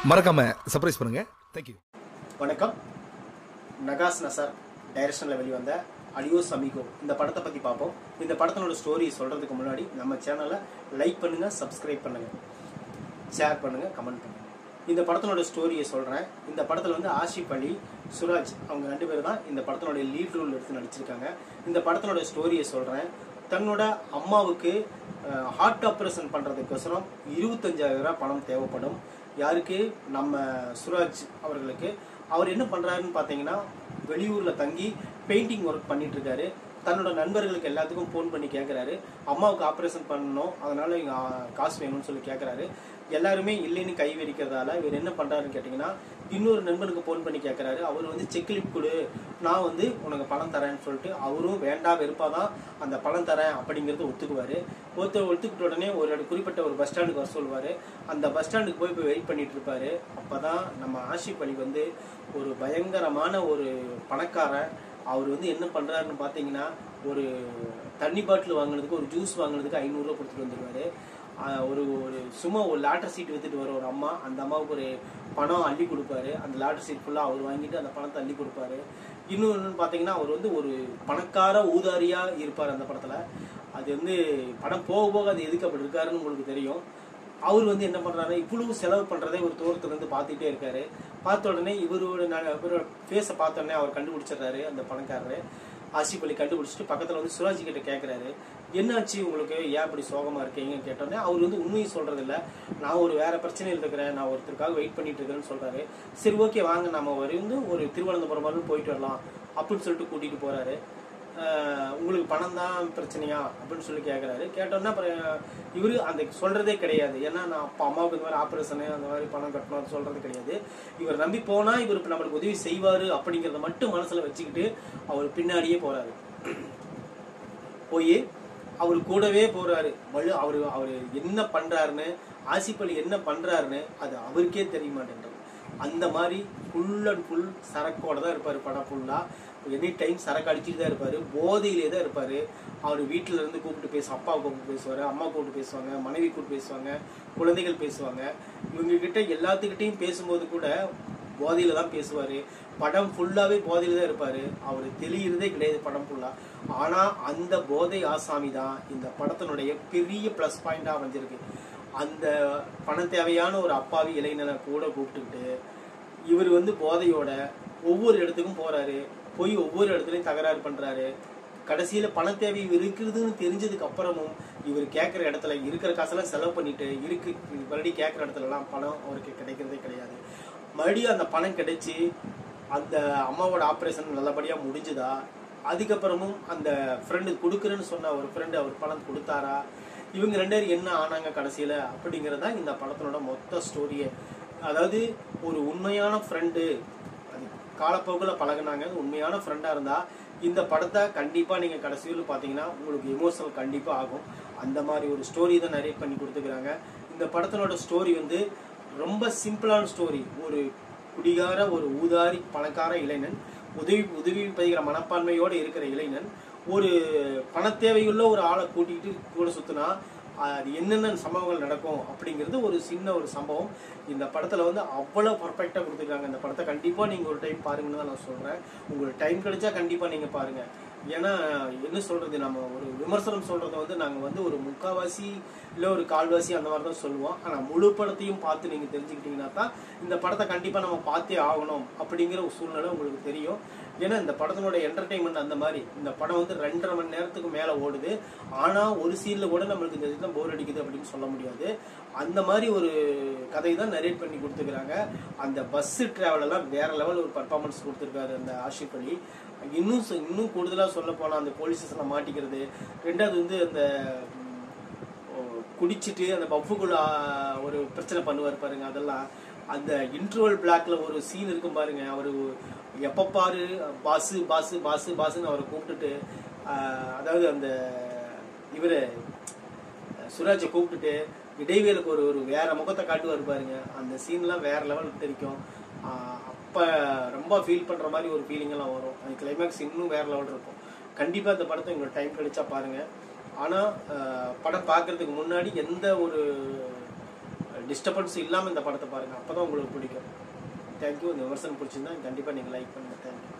மறக்காம சர்ப்ரைஸ் பண்ணுங்க. தேங்க்யூ. வணக்கம். நகாஸ் நசர் டைரக்ஷனில் வெளிவந்த அடியோஸ் அமிகோ இந்த படத்தை பற்றி பார்ப்போம். இந்த படத்தினோட ஸ்டோரி சொல்கிறதுக்கு முன்னாடி நம்ம சேனலை லைக் பண்ணுங்கள், சப்ஸ்கிரைப் பண்ணுங்கள், ஷேர் பண்ணுங்கள், கமெண்ட் பண்ணுங்கள். இந்த படத்தினோட ஸ்டோரியை சொல்கிறேன். இந்த படத்தில் வந்து ஆஷிப் அலி, சுராஜ் அவங்க 2 பேர் தான் இந்த படத்தினோட லீட் ரோல் எடுத்து நடிச்சிருக்காங்க. இந்த படத்தினோட ஸ்டோரியை சொல்கிறேன். தன்னோட அம்மாவுக்கு ஹார்ட் ஆப்ரேஷன் பண்ணுறதுக்கோசரம் 25,000 பணம் தேவைப்படும். யாருக்கு? நம்ம சுராஜ் அவர்களுக்கு. அவர் என்ன பண்ணுறாருன்னு பார்த்தீங்கன்னா, வெளியூரில் தங்கி பெயிண்டிங் ஒர்க் பண்ணிகிட்ருக்காரு. தன்னோட நண்பர்களுக்கு எல்லாத்துக்கும் ஃபோன் பண்ணி கேட்குறாரு, அம்மாவுக்கு ஆப்ரேஷன் பண்ணணும், அதனால் இங்கே காசு வேணும்னு சொல்லி கேட்குறாரு. எல்லாருமே இல்லைன்னு கை வெடிக்கிறதால இவர் என்ன பண்ணுறாருன்னு கேட்டிங்கன்னா, இன்னொரு நண்பனுக்கு ஃபோன் பண்ணி கேட்குறாரு. அவர் வந்து செக்லிப் கொடு, நான் வந்து உனக்கு பணம் தரேன்னு சொல்லிட்டு அவரும் வேண்டாம் வெறுப்பாக தான் அந்த பணம் தரேன் அப்படிங்கிறத ஒத்துக்குவார். ஒத்துக்கிட்ட உடனே குறிப்பிட்ட ஒரு பஸ் ஸ்டாண்டுக்கு வர சொல்லுவார். அந்த பஸ் ஸ்டாண்டுக்கு போய் வெயிட் பண்ணிட்டு இருப்பார். அப்போ தான் நம்ம ஆஷிப் அலி வந்து ஒரு பயங்கரமான ஒரு பணக்காரன். அவர் வந்து என்ன பண்ணுறாருன்னு பார்த்தீங்கன்னா, ஒரு தண்ணி பாட்டில் வாங்கினதுக்கு, ஒரு ஜூஸ் வாங்கினதுக்கு 500 ரூபா கொடுத்துட்டு வந்துடுவார். ஒரு சும்மா ஒரு லாட்டரி சீட் விற்றுட்டு வர ஒரு அம்மா, அந்த அம்மாவுக்கு ஒரு பணம் அள்ளி கொடுப்பாரு. அந்த லாட்டரி சீட் ஃபுல்லாக அவர் வாங்கிட்டு அந்த பணத்தை அள்ளி கொடுப்பாரு. இன்னொன்று பார்த்தீங்கன்னா, அவர் வந்து ஒரு பணக்கார ஊதாரியாக இருப்பார் அந்த படத்தில். அது வந்து படம் போக போக அது எதுக்கு அப்படி இருக்காருன்னு உங்களுக்கு தெரியும். அவர் வந்து என்ன பண்ணுறாரு, இவ்வளவு செலவு பண்ணுறதே ஒரு தூரத்துலேருந்து பார்த்துட்டே இருக்காரு. பார்த்த உடனே இவரோட ஃபேஸை பார்த்த உடனே அவர் கண்டுபிடிச்சிடுறாரு. அந்த பணக்காரரு ஆஷிப் அலி கண்டுபிடிச்சிட்டு பக்கத்தில் வந்து சுராஜ் கிட்ட கேட்குறாரு, என்னாச்சு உங்களுக்கு, ஏன் இப்படி சோகமாக இருக்கீங்கன்னு கேட்டோடனே அவர் வந்து உண்மையை சொல்கிறதில்ல. நான் ஒரு வேறு பிரச்சனையில் இருக்கிறேன், நான் ஒருத்தருக்காக வெயிட் பண்ணிட்டு இருக்கிறேன்னு சொல்கிறாரு. சரி ஓகே வாங்க நம்ம வந்து ஒரு திருவனந்தபுரம் வரலும் போயிட்டு வரலாம் அப்படின்னு சொல்லிட்டு கூட்டிகிட்டு போகிறாரு. உங்களுக்கு பணம் தான் பிரச்சனையா அப்படின்னு சொல்லி கேட்குறாரு. கேட்டோன்னா அப்புறம் இவர் அந்த சொல்கிறதே கிடையாது. ஏன்னா நான் அப்பா அம்மாவுக்கு இந்த மாதிரி ஆப்ரேஷனு அந்த மாதிரி பணம் கட்டணும் அது சொல்கிறது கிடையாது. இவர் நம்பி போனால் இவர் நம்மளுக்கு உதவி செய்வார் அப்படிங்கிறத மட்டும் மனசில் வச்சுக்கிட்டு அவர் பின்னாடியே போகிறாரு. போய் அவர் கூடவே போகிறாரு. அவர் என்ன பண்ணுறாருன்னு, ஆஷிப் அலி என்ன பண்ணுறாருன்னு அது அவருக்கே தெரிய மாட்டேன்றது. அந்த மாதிரி ஃபுல் அண்ட் ஃபுல் சரக்கோட தான் இருப்பார். படம் ஃபுல்லாக எனி டைம் சரக்கு அடிச்சுட்டு தான் இருப்பார். போதையிலே தான் இருப்பார். அவர் வீட்டில் இருந்து கூப்பிட்டு அப்பா கூப்பிட்டு பேசுவார், அம்மா கூப்பிட்டு பேசுவாங்க, மனைவி கூப்பிட்டு பேசுவாங்க, குழந்தைகள் பேசுவாங்க. இவங்ககிட்ட எல்லாத்துக்கிட்டையும் பேசும்போது கூட போதையில் தான் பேசுவார். படம் ஃபுல்லாகவே போதையில் தான் இருப்பார். அவர் தெளிகிறதே கிடையாது படம் ஃபுல்லாக. ஆனால் அந்த போதை ஆசாமி தான் இந்த படத்தினுடைய பெரிய ப்ளஸ் பாயிண்டாக அமைஞ்சிருக்கு. அந்த பணம் தேவையான ஒரு அப்பாவி இளைஞனை கூட கூப்பிட்டுக்கிட்டு இவர் வந்து போதையோட ஒவ்வொரு இடத்துக்கும் போகிறாரு. போய் ஒவ்வொரு இடத்துலையும் தகராறு பண்ணுறாரு. கடைசியில் பண தேவை இருக்குதுன்னு தெரிஞ்சதுக்கு அப்புறமும் இவர் கேட்குற இடத்துல இருக்கிற காசெல்லாம் செலவு பண்ணிட்டு மறுபடியும் கேட்குற இடத்துலலாம் பணம் அவருக்கு கிடைக்கிறதே கிடையாது. மறுபடியும் அந்த பணம் கிடைச்சி அந்த அம்மாவோட ஆப்ரேஷன் நல்லபடியாக முடிஞ்சுதா? அதுக்கப்புறமும் அந்த ஃப்ரெண்டு கொடுக்குறேன்னு சொன்ன ஒரு ஃப்ரெண்டு அவர் பணம் கொடுத்தாரா? இவங்க 2 பேரும் என்ன ஆனாங்க கடைசியில் அப்படிங்கிறது தான் இந்த படத்தினோட மொத்த ஸ்டோரியே. அதாவது ஒரு உண்மையான ஃப்ரெண்டு அது காலப்போக்கில் பழகினாங்க. உண்மையான ஃப்ரெண்டாக இருந்தால் இந்த படத்தை கண்டிப்பாக நீங்கள் கடைசியில் பார்த்தீங்கன்னா உங்களுக்கு எமோஷனல் கண்டிப்பாக ஆகும். அந்த மாதிரி ஒரு ஸ்டோரி தான் நரேட் பண்ணி கொடுத்துக்கிறாங்க. இந்த படத்தினோட ஸ்டோரி வந்து ரொம்ப சிம்பிளான ஸ்டோரி. ஒரு குடிகார, ஒரு ஊதாரி பணக்கார இளைஞன், உதவி பெறுகிற மனப்பான்மையோடு இருக்கிற இளைஞன் ஒரு பணத்தேவையுள்ள ஒரு ஆளை கூட்டிகிட்டு கூட சுற்றினா அது என்னென்ன சம்பவங்கள் நடக்கும் அப்படிங்கிறது ஒரு சின்ன ஒரு சம்பவம். இந்த படத்தில் வந்து அவ்வளோ பர்ஃபெக்டாக கொடுத்துருக்காங்க. இந்த படத்தை கண்டிப்பாக நீங்கள் ஒரு டைம் பாருங்கன்னு தான் நான் சொல்கிறேன். உங்களுக்கு டைம் கிடைச்சா கண்டிப்பாக நீங்கள் பாருங்கள். ஏன்னா என்ன சொல்கிறது, நம்ம ஒரு விமர்சனம் சொல்கிறத வந்து நாங்கள் வந்து ஒரு 3/4 இல்லை ஒரு 1/4 அந்த மாதிரி தான் சொல்லுவோம். ஆனால் முழு படத்தையும் பார்த்து நீங்கள் தெரிஞ்சுக்கிட்டீங்கன்னா தான் இந்த படத்தை கண்டிப்பாக நம்ம பார்த்தே ஆகணும் அப்படிங்கிற ஒரு சூழ்நிலை உங்களுக்கு தெரியும். ஏன்னா இந்த படத்தினோட என்டர்டெயின்மெண்ட் அந்த மாதிரி. இந்த படம் வந்து 2.5 மணி நேரத்துக்கு மேலே ஓடுது. ஆனால் ஒரு சீனில் கூட நம்மளுக்கு இந்த இதுதான் போர் அடிக்குது அப்படின்னு சொல்ல முடியாது. அந்த மாதிரி ஒரு கதை தான் நரேட் பண்ணி கொடுத்துக்கிறாங்க. அந்த பஸ்ஸு ட்ராவலெல்லாம் வேற லெவல் ஒரு பர்ஃபார்மன்ஸ் கொடுத்துருக்காரு அந்த ஆஷிப் அலி. இன்னும் கூடுதலாக சொல்ல போனால் அந்த போலீஸ் ஸ்டேஷனில் மாட்டிக்கிறது. 2வது வந்து அந்த குடிச்சிட்டு அந்த பஃபுக்குள்ள ஒரு பிரச்சனை பண்ணுவார் பாருங்க. அதெல்லாம் அந்த இன்டர்வல் பிளாக்ல ஒரு சீன் இருக்கும் பாருங்க. அவர் எப்போ பாரு பாசு பாசு பாசு பாசுன்னு அவரை கூப்பிட்டுட்டு, அதாவது அந்த இவர் சுராஜை கூப்பிட்டுட்டு இடைவேளுக்கு ஒரு வேற முகத்தை காட்டுவார் பாருங்க. அந்த சீன்லாம் வேற லெவலுக்கு தெரிக்கும். அப்போ ரொம்ப ஃபீல் பண்ணுற மாதிரி ஒரு ஃபீலிங்கெல்லாம் வரும். அந்த கிளைமேக்ஸ் இன்னும் வேற லெவல் இருக்கும். கண்டிப்பாக இந்த படத்தை உங்களுக்கு டைம் கிடைச்சா பாருங்கள். ஆனால் படம் பார்க்குறதுக்கு முன்னாடி எந்த ஒரு டிஸ்டர்பன்ஸ் இல்லாமல் இந்த படத்தை பாருங்கள், அப்போ தான் உங்களுக்கு பிடிக்கும். தேங்க்யூ. இந்த விமர்சனம் பிடிச்சிருந்தா கண்டிப்பாக நீங்கள் லைக் பண்ணுங்கள். தேங்க்யூ.